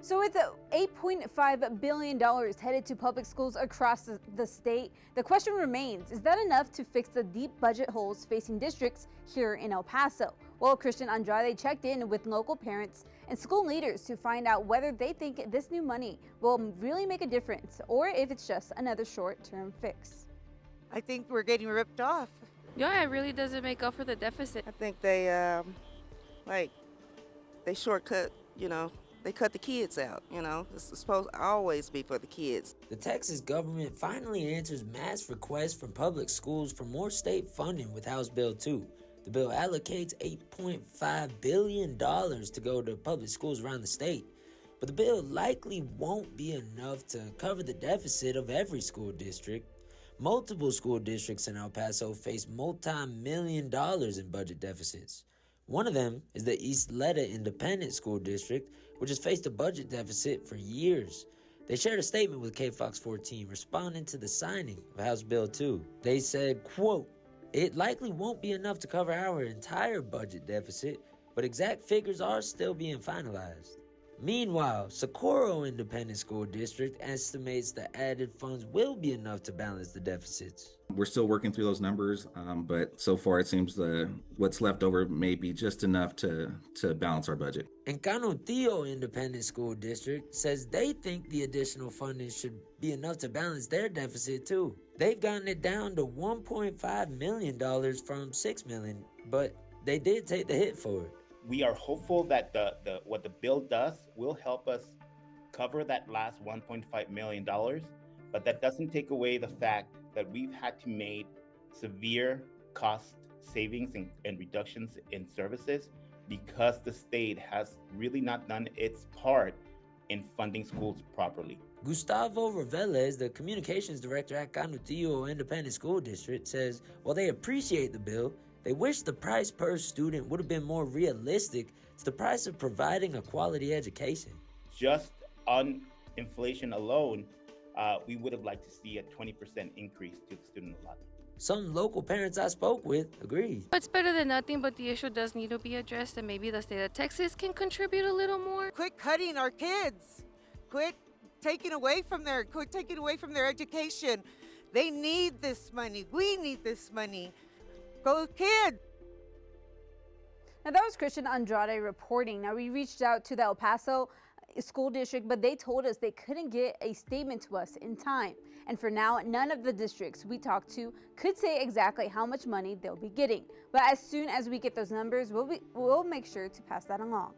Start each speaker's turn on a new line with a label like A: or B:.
A: So with $8.5 billion headed to public schools across the state, the question remains, is that enough to fix the deep budget holes facing districts here in El Paso? Well, Christian Andrade checked in with local parents and school leaders to find out whether they think this new money will really make a difference or if it's just another short-term fix.
B: I think we're getting ripped off.
C: Yeah, it really doesn't make up for the deficit.
B: I think they shortcut, they cut the kids out, It's supposed to always be for the kids.
D: The Texas government finally answers mass requests from public schools for more state funding with House Bill 2. The bill allocates $8.5 billion to go to public schools around the state. But the bill likely won't be enough to cover the deficit of every school district. Multiple school districts in El Paso face multi-million dollars in budget deficits. One of them is the East Leda Independent School District, which has faced a budget deficit for years. They shared a statement with KFOX 14 responding to the signing of House Bill 2. They said, quote, "It likely won't be enough to cover our entire budget deficit, but exact figures are still being finalized." Meanwhile, Socorro Independent School District estimates the added funds will be enough to balance the deficits.
E: We're still working through those numbers, but so far it seems what's left over may be just enough to balance our budget.
D: And Canutillo Independent School District says they think the additional funding should be enough to balance their deficit too. They've gotten it down to $1.5 million from $6 million, but they did take the hit for it.
F: We are hopeful that what the bill does will help us cover that last $1.5 million, but that doesn't take away the fact that we've had to make severe cost savings and reductions in services because the state has really not done its part in funding schools properly.
D: Gustavo Reveles, the communications director at Canutillo Independent School District, says while they appreciate the bill, they wish the price per student would have been more realistic to the price of providing a quality education.
F: Just on inflation alone, we would have liked to see a 20% increase to the student allotment.
D: Some local parents I spoke with agreed.
C: It's better than nothing, but the issue does need to be addressed, and maybe the state of Texas can contribute a little more.
B: Quit cutting our kids. Quit taking away from their education. They need this money. We need this money. Go kids!
A: Now that was Christian Andrade reporting. Now we reached out to the El Paso school district, but they told us they couldn't get a statement to us in time. And for now, none of the districts we talked to could say exactly how much money they'll be getting. But as soon as we get those numbers, we'll make sure to pass that along.